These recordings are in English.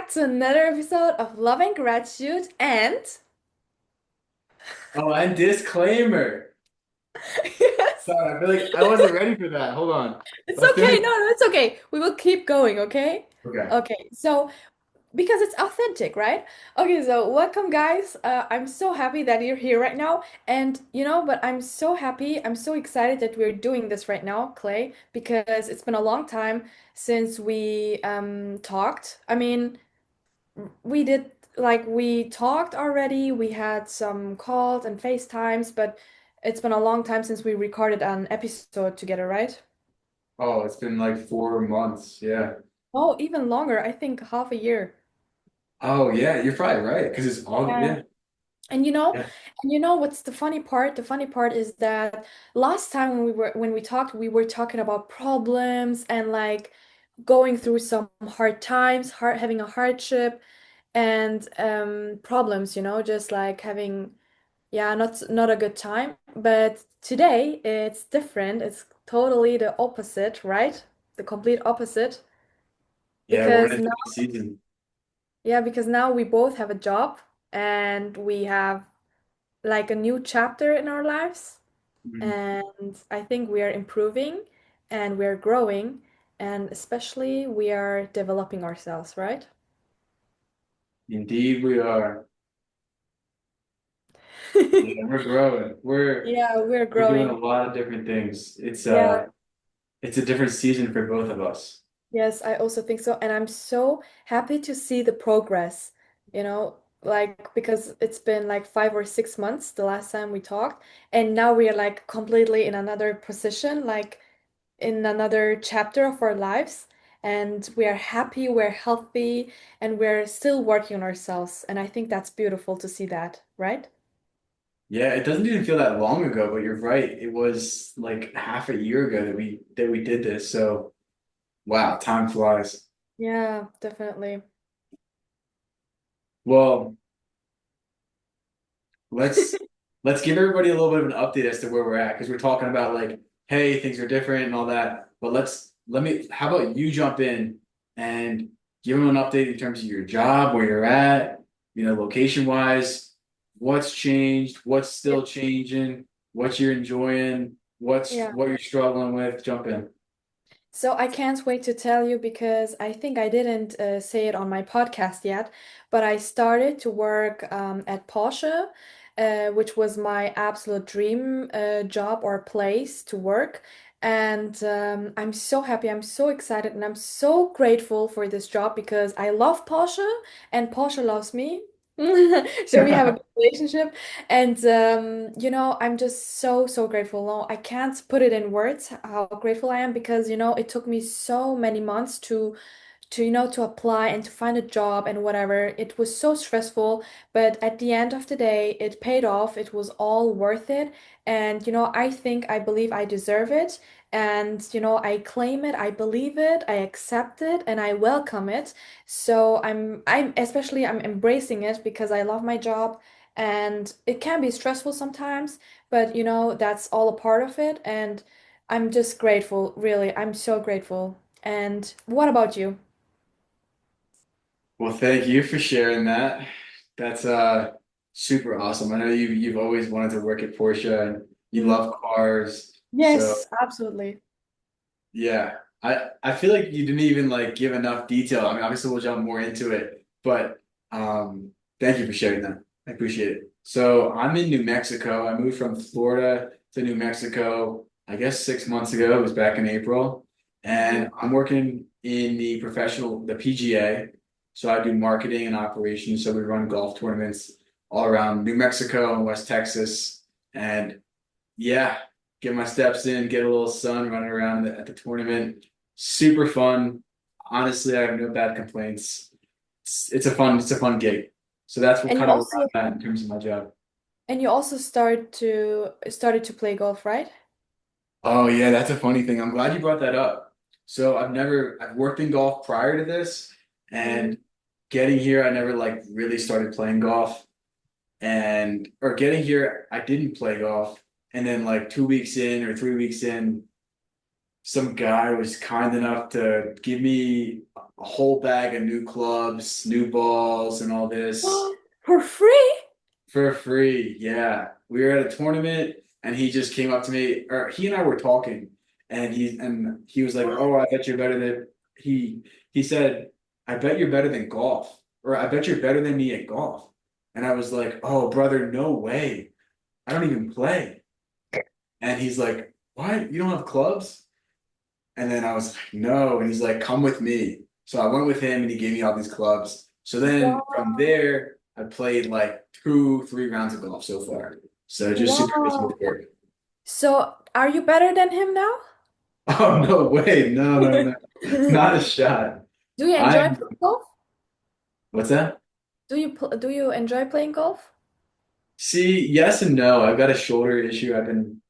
back to another episode of Love and Gratitude and Oh, and disclaimer. yes, Sorry, I feel like I wasn't ready for that. Hold on. it's Let's okay. finish. No, it's okay. We will keep going, okay? Okay. Okay, so because it's authentic, right? Okay, so welcome guys. I'm so happy that you're here right now. And but I'm so happy, I'm so excited that we're doing this right now, Clay, because it's been a long time since we talked. I mean, we did like we talked already, we had some calls and FaceTimes, but it's been a long time since we recorded an episode together, right? Oh, it's been like 4 months. Yeah. Oh, even longer, I think half a year. Oh, yeah. You're probably right. Because it's all, Yeah. yeah. And you know, Yeah. and you know what's the funny part? The funny part is that last time when we talked, we were talking about problems and like going through some hard times, having a hardship and problems, just like having yeah, not a good time. But today it's different. It's totally the opposite, right? The complete opposite. Yeah, we're in Because a now, different season. yeah, because now we both have a job and we have like a new chapter in our lives. Mhm. And I think we are improving and we're growing and especially we are developing ourselves, right? Indeed, we are. Yeah, we're growing. Yeah, we're We're doing a growing. lot of different things. Yeah. It's a different season for both of us. Yes, I also think so. And I'm so happy to see the progress, like because it's been like 5 or 6 months the last time we talked. And now we are like completely in another position, like in another chapter of our lives. And we are happy, we're healthy, and we're still working on ourselves. And I think that's beautiful to see that, right? Yeah, it doesn't even feel that long ago, but you're right. It was like half a year ago that we did this. So wow, time flies. Yeah, definitely. Well, let's let's give everybody a little bit of an update as to where we're at because we're talking about like, hey, things are different and all that. But let me how about you jump in and give them an update in terms of your job, where you're at, location wise, what's changed, what's Yeah. still changing, what you're enjoying, Yeah. what you're struggling with. Jump in. So I can't wait to tell you because I think I didn't say it on my podcast yet, but I started to work at Porsche, which was my absolute dream job or place to work. And I'm so happy, I'm so excited, and I'm so grateful for this job because I love Porsche and Porsche loves me. So we have a good relationship. And I'm just so so grateful. No, I can't put it in words how grateful I am because it took me so many months to apply and to find a job and whatever. It was so stressful, but at the end of the day, it paid off. It was all worth it. And I think I believe I deserve it. And I claim it, I believe it, I accept it, and I welcome it. So I'm embracing it because I love my job and it can be stressful sometimes, but that's all a part of it. And I'm just grateful, really. I'm so grateful. And what about you? Well, thank you for sharing that. That's super awesome. I know you've always wanted to work at Porsche and you Mm. love cars. So Yes, absolutely. yeah, I feel like you didn't even like give enough detail. I mean, obviously we'll jump more into it, but thank you for sharing that. I appreciate it. So I'm in New Mexico. I moved from Florida to New Mexico, I guess 6 months ago. It was back in April, Mm. and I'm working in the PGA. So I do marketing and operations. So we run golf tournaments all around New Mexico and West Texas, and yeah, get my steps in, get a little sun running around at the tournament. Super fun. Honestly, I have no bad complaints. It's a fun gig. So that's what And you kind of where also I'm at in terms of my job. started to play golf, right? Oh yeah, that's a funny thing. I'm glad you brought that up. So I've worked in golf prior to this, Mm. and getting here, I never like really started playing golf. And or getting here, I didn't play golf. And then like 2 weeks in or 3 weeks in, some guy was kind enough to give me a whole bag of new clubs, new balls, and all this For free? for free. Yeah. We were at a tournament and he just came up to me, or he and I were talking, and he was like, "Oh, I bet you're better than he said, I bet you're better than golf, or I bet you're better than me at golf." And I was like, "Oh, brother, no way. I don't even play." And he's like, "What? You don't have clubs?" And then I was like, "No." And he's like, "Come with me." So I went with him and he gave me all these clubs. So then from Wow. there, I played like two, 3 rounds of golf so far. So just super busy with Wow. work. So, are you better than him now? Oh, no way. No, no, no. Not a shot. Do you enjoy I'm, playing golf? what's that? Do you enjoy playing golf? See, yes and no. I've got a shoulder issue I've been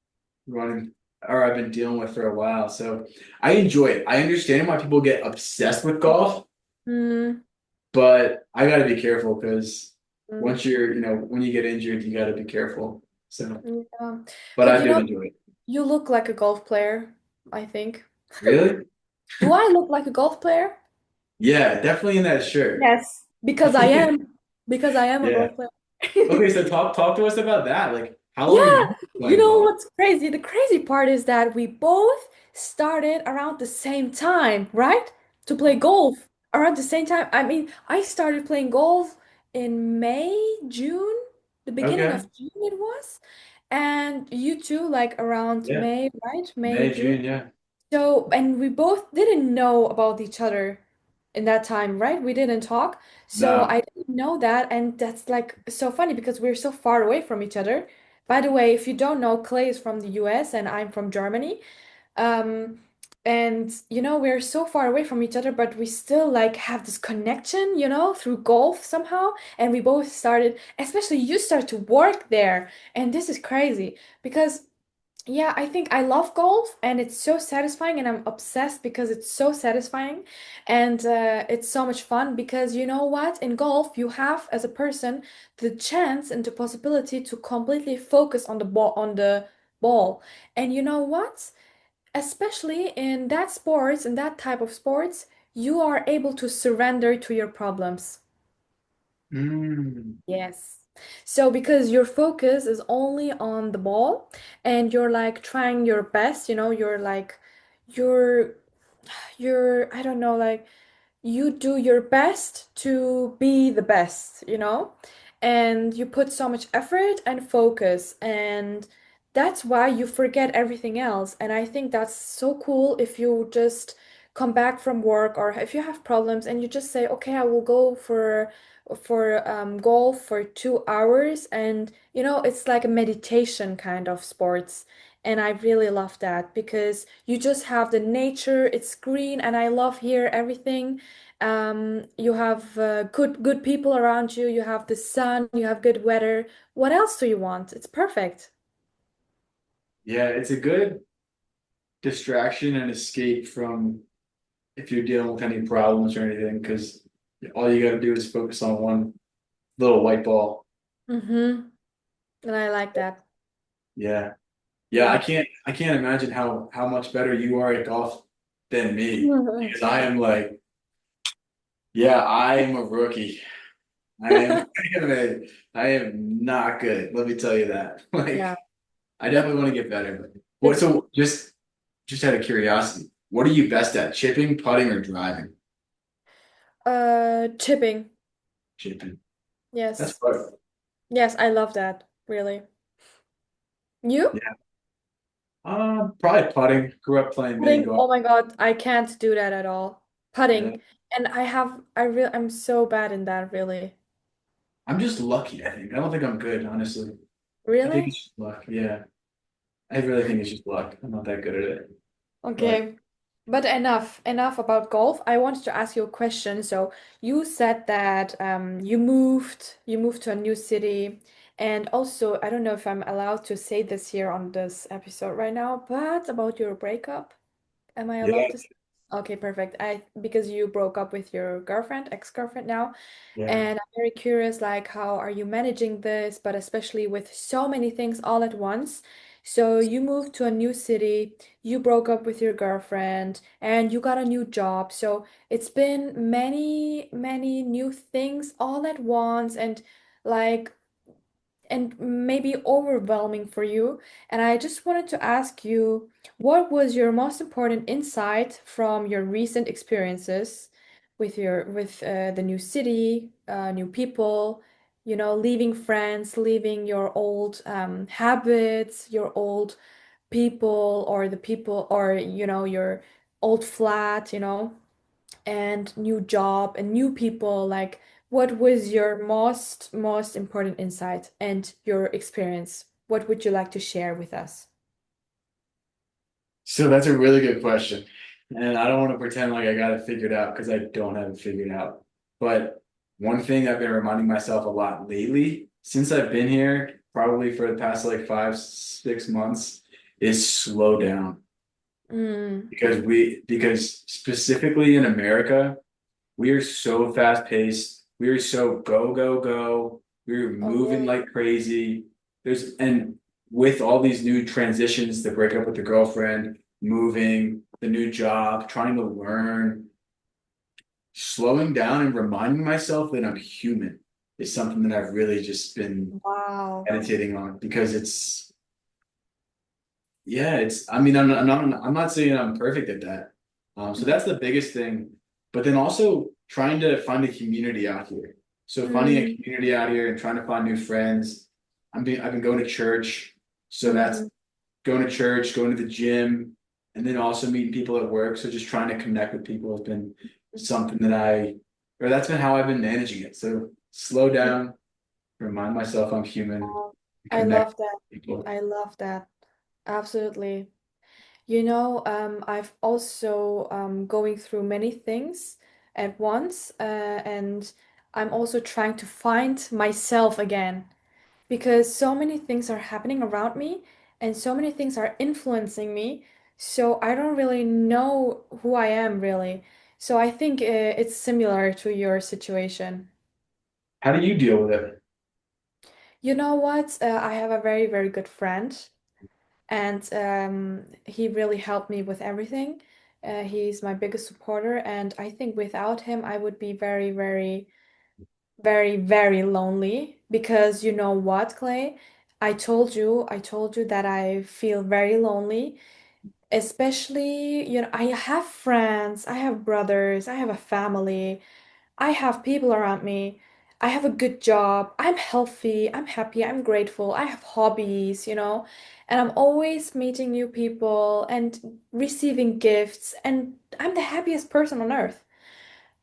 running or I've been dealing with for a while. So I enjoy it. I understand why people get obsessed with golf. Hmm. But I got to be careful because Mm, once when you get injured, you got to be careful. So, yeah. but But I do enjoy it. you look like a golf player, I think. Really? Do I look like a golf player? Yeah, definitely in that shirt. Yes. Because I am. Because I am a Yeah. golf player. Okay, so talk to us about that. Like, how long have Yeah, you been you playing know golf? what's crazy? The crazy part is that we both started around the same time, right? To play golf around the same time. I mean, I started playing golf in May, June, the beginning Okay. of June it was. And you too, like around Yeah. May, right? May, May, June. June, yeah. So, and we both didn't know about each other in that time, right? We didn't talk. So No. I didn't know that. And that's like so funny because we're so far away from each other. By the way, if you don't know, Clay is from the US and I'm from Germany. Um, and we're so far away from each other, but we still like have this connection, through golf somehow. And we both started, especially you start to work there. And this is crazy because yeah, I think I love golf and it's so satisfying and I'm obsessed because it's so satisfying and it's so much fun because you know what? In golf, you have as a person the chance and the possibility to completely focus on the ball. And you know what? Especially in that sports, in that type of sports, you are able to surrender to your problems. Mm. Yes. So because your focus is only on the ball and you're like trying your best, you're I don't know, like you do your best to be the best, and you put so much effort and focus, and that's why you forget everything else. And I think that's so cool if you just come back from work or if you have problems and you just say, okay, I will go for golf for 2 hours, and it's like a meditation kind of sports. And I really love that because you just have the nature, it's green, and I love here everything. You have good people around you, you have the sun, you have good weather. What else do you want? It's perfect. Yeah, it's a good distraction and escape from if you're dealing with any problems or anything, because all you got to do is focus on one little white ball. Mm-hmm. And I like that. Yeah. Yeah, Yeah. I can't imagine how much better you are at golf than me because I am like, yeah, I am a rookie. I am I am not good. Let me tell you that. Yeah. Like, I But definitely want to get better. What it's cool. so just out of curiosity, what are you best at? Chipping, putting, or driving? Chipping. Chipping. That's Yes. fun. Yes, I love that. Really. You? Yeah. Probably putting. Grew up playing mini Putting, golf. oh my God, I can't do that at all. Yeah. Putting. And I'm so bad in that, really. I'm just lucky, I think. I don't think I'm good, honestly. I think Really? it's just luck. Yeah. I really think it's just luck. I'm not that good at it. But Okay. But enough about golf. I wanted to ask you a question. So you said that you moved to a new city, and also I don't know if I'm allowed to say this here on this episode right now, but about your breakup. Am I yeah, allowed to? Okay, perfect. Because you broke up with your girlfriend, ex-girlfriend now, yeah. and I'm very curious, like, how are you managing this, but especially with so many things all at once. So you moved to a new city, you broke up with your girlfriend, and you got a new job. So it's been many, many new things all at once, like and maybe overwhelming for you. And I just wanted to ask you, what was your most important insight from your recent experiences with the new city, new people, leaving friends, leaving your old habits, your old people, or the people, or your old flat, and new job and new people, like what was your most important insight and your experience? What would you like to share with us? So that's a really good question. And I don't want to pretend like I got it figured out because I don't have it figured out. But one thing I've been reminding myself a lot lately, since I've been here, probably for the past like 5, 6 months, is slow down. Mm, Because specifically in America, we are so fast paced. We are so go, go, go. We're oh, moving really? like crazy. And with all these new transitions, the breakup with the girlfriend, moving, the new job, trying to learn, slowing down and reminding myself that I'm human is something that I've really just been Wow. meditating on because yeah, I'm not saying I'm perfect at that. So that's the biggest thing. But then also trying to find a community out here. So finding a Mm, community out here and trying to find new friends. I've been going to church. So that's mm, going to church, going to the gym, and then also meeting people at work. So just trying to connect with people has been something or that's been how I've been managing it. So slow mm. down, remind myself I'm human, Wow. I connect love that. with people. I love that. Absolutely. I've also going through many things at once, and I'm also trying to find myself again because so many things are happening around me and so many things are influencing me. So I don't really know who I am really. So I think it's similar to your situation. How do you deal with it? You know what? I have a very, very good friend, and he really helped me with everything. He's my biggest supporter, and I think without him, I would be very, very, very, very lonely because you know what, Clay? I told you that I feel very lonely, especially, I have friends, I have brothers, I have a family, I have people around me. I have a good job. I'm healthy. I'm happy. I'm grateful. I have hobbies, and I'm always meeting new people and receiving gifts, and I'm the happiest person on earth.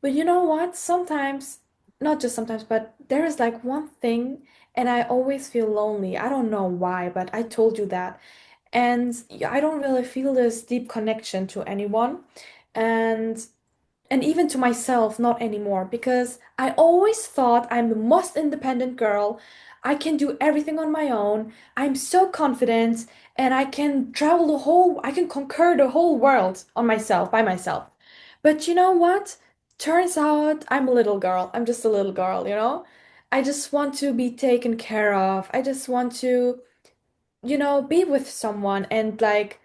But you know what? Sometimes, not just sometimes, but there is like one thing, and I always feel lonely. I don't know why, but I told you that. And I don't really feel this deep connection to anyone. And even to myself, not anymore, because I always thought I'm the most independent girl. I can do everything on my own. I'm so confident and I can conquer the whole world on myself, by myself. But you know what? Turns out I'm a little girl. I'm just a little girl. I just want to be taken care of. I just want to, be with someone and like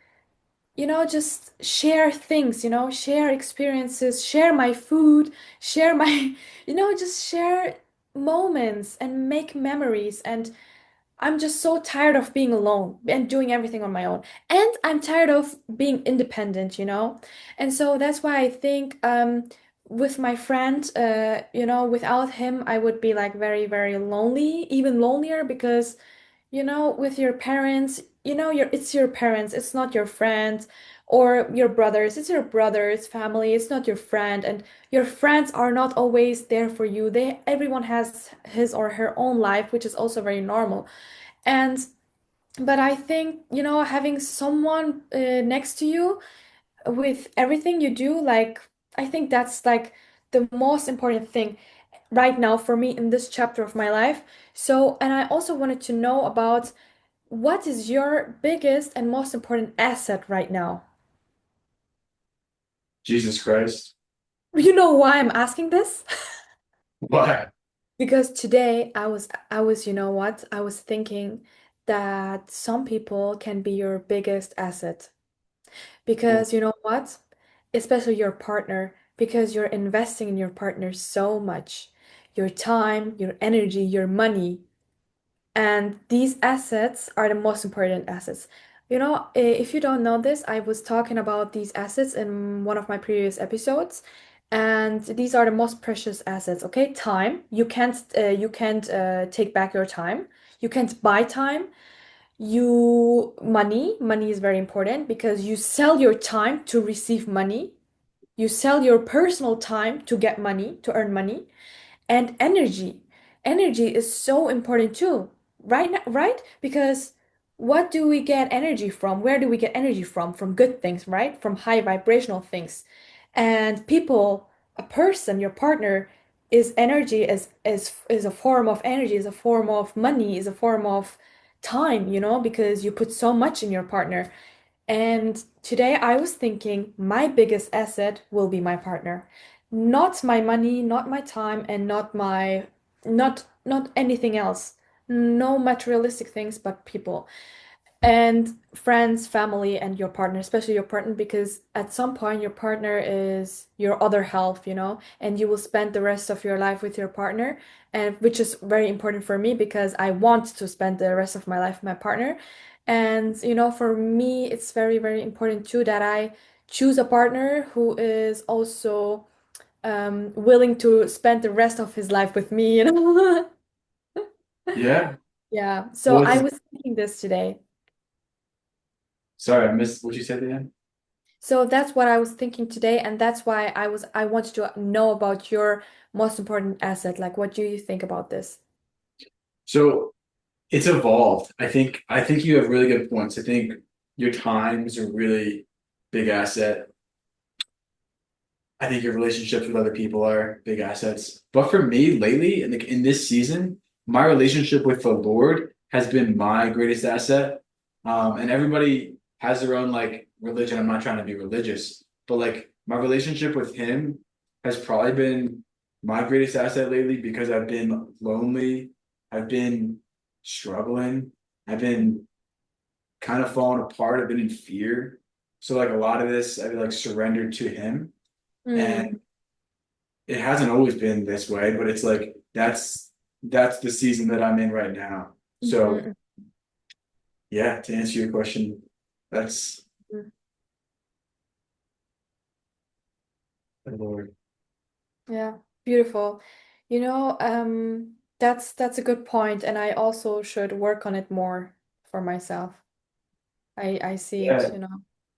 just share things, share experiences, share my food, share my, just share moments and make memories. And I'm just so tired of being alone and doing everything on my own. And I'm tired of being independent. And so that's why I think with my friend, without him, I would be like very, very lonely, even lonelier because with your parents, it's your parents, it's not your friends, or your brothers, it's your brother's family, it's not your friend, and your friends are not always there for you. Everyone has his or her own life, which is also very normal. And but I think, having someone next to you with everything you do, like I think that's like the most important thing right now for me in this chapter of my life. So, and I also wanted to know about what is your biggest and most important asset right now? Jesus Christ. You know why I'm asking this? Why? Because today I was, you know what? I was thinking, that some people can be your biggest asset. Oh, Because you know what? Especially your partner, because you're investing in your partner so much. Your time, your energy, your money. And these assets are the most important assets. If you don't know this, I was talking about these assets in one of my previous episodes, and these are the most precious assets, okay? Time. You can't take back your time. You can't buy time. Money is very important because you sell your time to receive money. You sell your personal time to get money, to earn money. And energy. Energy is so important too. Right now, right? Because what do we get energy from? Where do we get energy from? From good things, right? From high vibrational things. And people, a person, your partner is energy is a form of energy, is a form of money, is a form of time, because you put so much in your partner. And today I was thinking my biggest asset will be my partner. Not my money, not my time, and not anything else. No materialistic things, but people and friends, family, and your partner, especially your partner, because at some point your partner is your other half, and you will spend the rest of your life with your partner, and which is very important for me because I want to spend the rest of my life with my partner. And for me, it's very, very important too that I choose a partner who is also willing to spend the rest of his life with me. yeah. Yeah, so What was I his, was thinking this today. sorry, I missed what you said at the end. So that's what I was thinking today, and that's why I wanted to know about your most important asset. Like, what do you think about this? So it's evolved. I think you have really good points. I think your time is a really big asset. I think your relationships with other people are big assets. But for me lately, in this season, my relationship with the Lord has been my greatest asset. And everybody has their own like religion. I'm not trying to be religious, but like my relationship with Him has probably been my greatest asset lately because I've been lonely. I've been struggling. I've been kind of falling apart. I've been in fear. So like a lot of this, I've like surrendered to Him. And Mm, it hasn't always been this way, but it's like that's the season that I'm in right now. So mhm, yeah, to answer your question, that's mhm. the Lord. Yeah, beautiful. That's a good point, and I also should work on it more for myself. I see Yeah, it.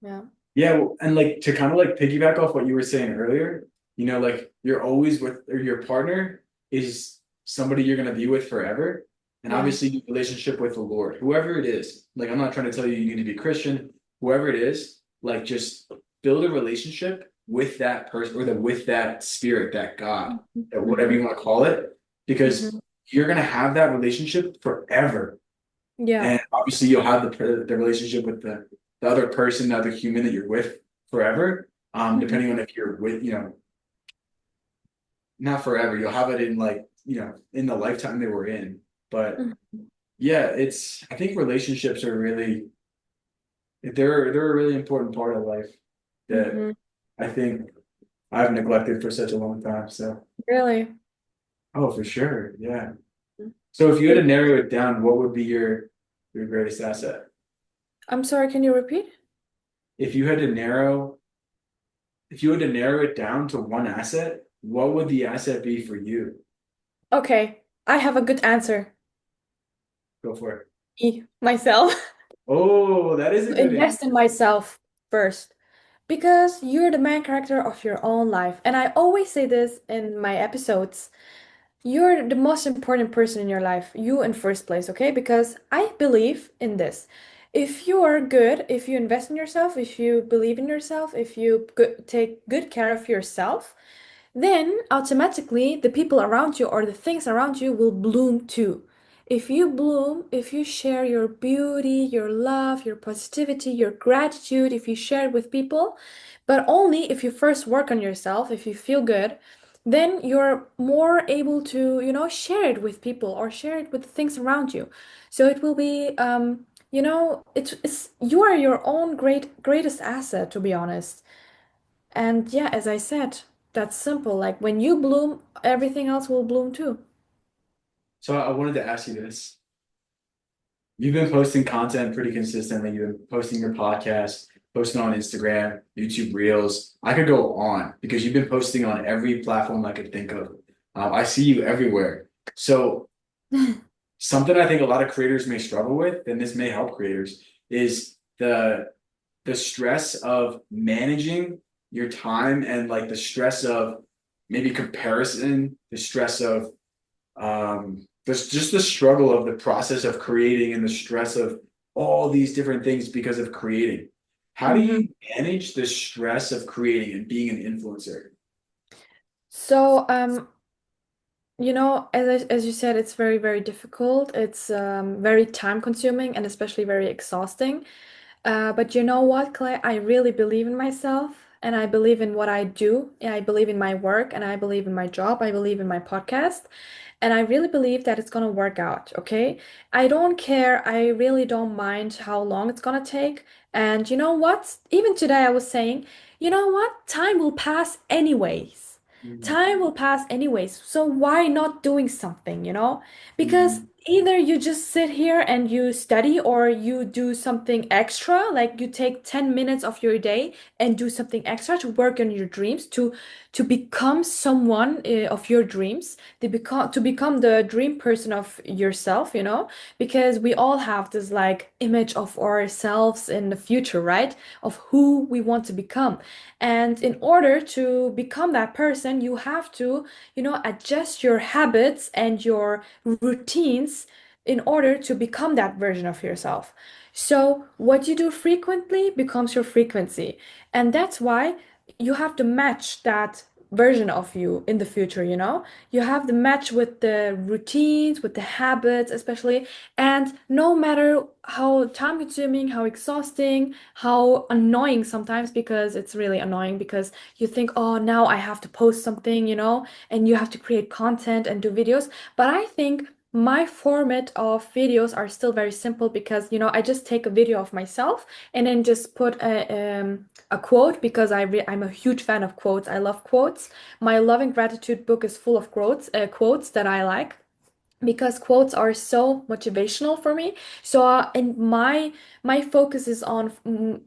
Yeah. yeah, well, and like to kind of like piggyback off what you were saying earlier, like you're always with or your partner is somebody you're gonna be with forever. And Yeah. obviously your relationship with the Lord, whoever it is, like I'm not trying to tell you you need to be Christian, whoever it is, like just build a relationship with that person or with that spirit, that God, Mhm, that whatever mhm, you want to call it, because mhm. you're gonna have that relationship forever. Yeah. And obviously, you'll have the relationship with the other person, the other human that you're with forever. Mhm, Depending on if you're with, not forever. You'll have it in like, in the lifetime they were in. But mhm, yeah, I think relationships are really they're a really important part of life that mhm. I think I've neglected for such a long time. So, Really. oh, for sure, yeah. So if you had to narrow it down, what would be your greatest asset? I'm sorry, can you repeat? If you had to narrow If you had to narrow it down to one asset, what would the asset be for you? Okay, I have a good answer. Go for it. Me, myself. Oh, that is a good answer. Invest in myself first. Because you're the main character of your own life. And I always say this in my episodes. You're the most important person in your life, you in first place, okay? Because I believe in this. If you are good, if you invest in yourself, if you believe in yourself, if you take good care of yourself, then automatically the people around you or the things around you will bloom too. If you bloom, if you share your beauty, your love, your positivity, your gratitude, if you share it with people, but only if you first work on yourself, if you feel good, then you're more able to, share it with people or share it with things around you. So it will be, it's you are your own greatest asset, to be honest. And yeah, as I said, that's simple. Like when you bloom, everything else will bloom too. So I wanted to ask you this. You've been posting content pretty consistently. You've been posting your podcast, posting on Instagram, YouTube Reels. I could go on because you've been posting on every platform I could think of. I see you everywhere. So something I think a lot of creators may struggle with, and this may help creators, is the stress of managing your time and like the stress of maybe comparison, the stress of there's just the struggle of the process of creating and the stress of all these different things because of creating. How do Mhm. you manage the stress of creating and being an influencer? So, as you said, it's very, very difficult. It's very time consuming and especially very exhausting. But you know what, Clay? I really believe in myself and I believe in what I do. And I believe in my work and I believe in my job. I believe in my podcast. And I really believe that it's gonna work out, okay? I don't care. I really don't mind how long it's gonna take. And you know what? Even today I was saying, you know what? Time will pass anyways. Mhm. Time will pass anyways. So why not doing something, you know? Because Mhm. either you just sit here and you study or you do something extra, like you take 10 minutes of your day and do something extra to work on your dreams, to become someone of your dreams, to become the dream person of yourself, because we all have this like image of ourselves in the future, right? Of who we want to become. And in order to become that person, you have to, adjust your habits and your routines in order to become that version of yourself. So, what you do frequently becomes your frequency. And that's why you have to match that version of you in the future, you know? You have to match with the routines, with the habits, especially. And no matter how time consuming, how exhausting, how annoying sometimes, because it's really annoying because you think, oh, now I have to post something, and you have to create content and do videos. But I think my format of videos are still very simple because, I just take a video of myself and then just put a quote because I'm a huge fan of quotes. I love quotes. My Love and Gratitude book is full of quotes that I like because quotes are so motivational for me. So and my focus is on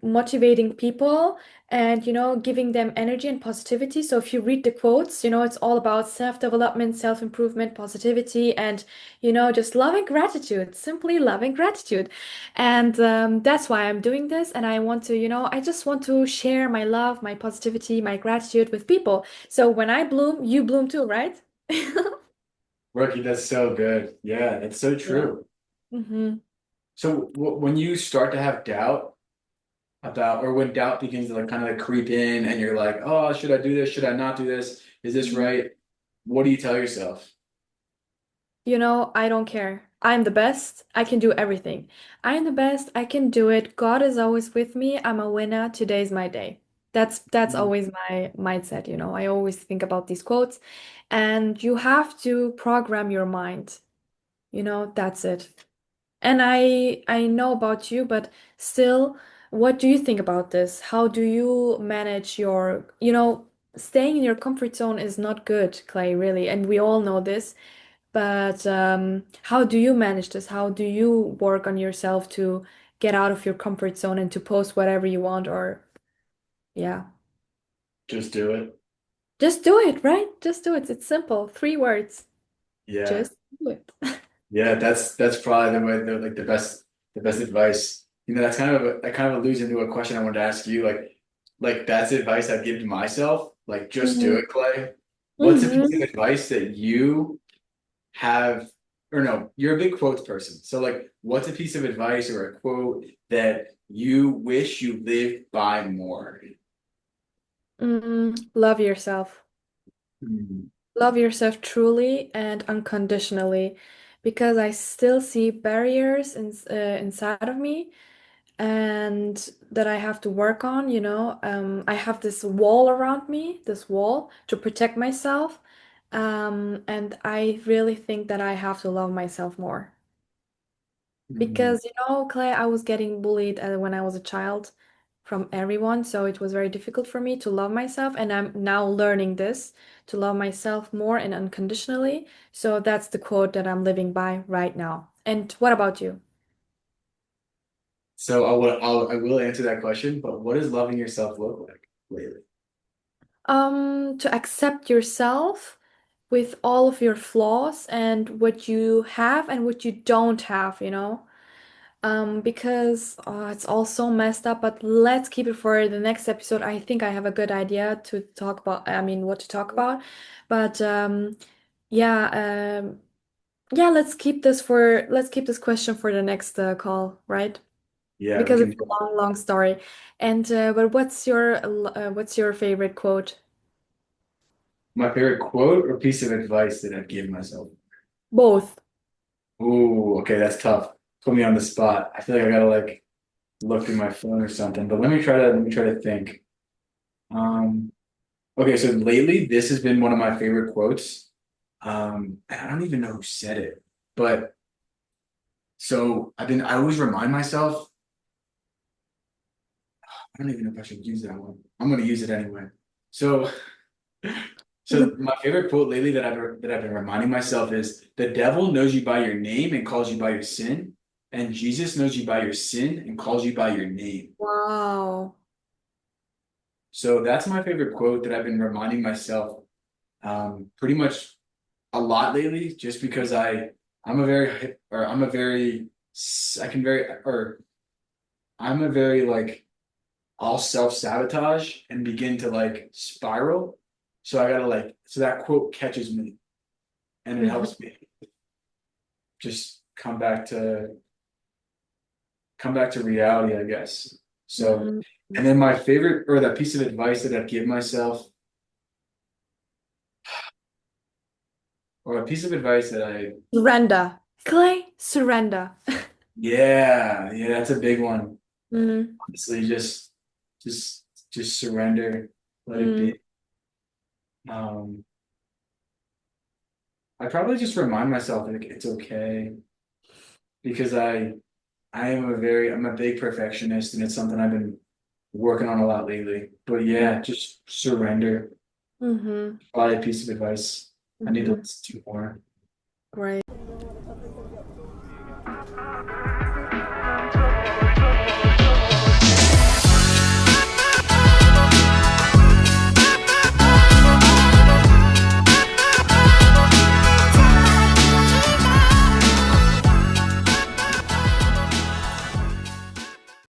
motivating people and giving them energy and positivity. So if you read the quotes, it's all about self-development, self-improvement, positivity, and just loving gratitude, simply loving gratitude. And that's why I'm doing this. And I want to, I just want to share my love, my positivity, my gratitude with people. So when I bloom, you bloom too, right? Rookie, that's so good. Yeah, that's so Yeah. true. Hmm. So when you start to have doubt about, or when doubt begins to like kind of like creep in and you're like, oh, should I do this? Should I not do this? Is this right? What do you tell yourself? I don't care. I'm the best. I can do everything. I'm the best. I can do it. God is always with me. I'm a winner. Today's my day. That's always my mindset. I always think about these quotes, and you have to program your mind. That's it. And I know about you, but still, what do you think about this? How do you manage staying in your comfort zone is not good, Clay, really, and we all know this. But how do you manage this? How do you work on yourself to get out of your comfort zone and to post whatever you want? Or, yeah, Just do it. just do it, right? Just do it. It's simple. Three words. Yeah. Just do it. Yeah, that's probably the way like the best advice. That's kind of that kind of alludes into a question I wanted to ask you. Like that's advice I'd give to myself. Like just do Hmm. it, Clay. What's a piece of Hmm. advice that you have, or no, you're a big quotes person. So like what's a piece of advice or a quote that you wish you lived by more? Love yourself. Hmm. Love yourself truly and unconditionally because I still see barriers inside of me and that I have to work on. I have this wall around me, this wall to protect myself. And I really think that I have to love myself more. Mm. Because, Clay, I was getting bullied when I was a child from everyone, so it was very difficult for me to love myself, and I'm now learning this to love myself more and unconditionally. So that's the quote that I'm living by right now. And what about you? So I will answer that question, but what does loving yourself look like lately? To accept yourself with all of your flaws and what you have and what you don't have. Because it's all so messed up, but let's keep it for the next episode. I think I have a good idea to talk about, I mean, what to talk about. But yeah, yeah, let's keep this question for the next call, right? Yeah, we Because it's can. a long, long story. And but what's your favorite quote? My favorite quote or piece of advice that I'd give myself. Both. Ooh, okay, that's tough. Put me on the spot. I feel like I gotta like look through my phone or something. But let me try to think. Um, okay, so lately this has been one of my favorite quotes. I don't even know who said it, but I always remind myself, I don't even know if I should use that one. I'm gonna use it anyway. So so my favorite quote lately that I've been reminding myself is the devil knows you by your name and calls you by your sin, and Jesus knows you by your sin and calls you by your name. Wow. So that's my favorite quote that I've been reminding myself pretty much a lot lately, just because I'm a very or I'm a very I can very or I'm a very like I'll self-sabotage and begin to like spiral. So I gotta like so that quote catches me and it Mhm. helps me just come back to reality, I guess. So Mhm. and then my favorite or that piece of advice that I'd give myself, or a piece of advice that I Surrender. Clay, surrender. yeah, that's a big one. Mm, Honestly, just just surrender, let it mm, be. Um, I probably just remind myself like it's okay because I'm a big perfectionist and it's something I've been working on a lot lately. But yeah, just surrender. mm-hmm, Probably a piece of advice I need to mm-hmm. listen to more. Great.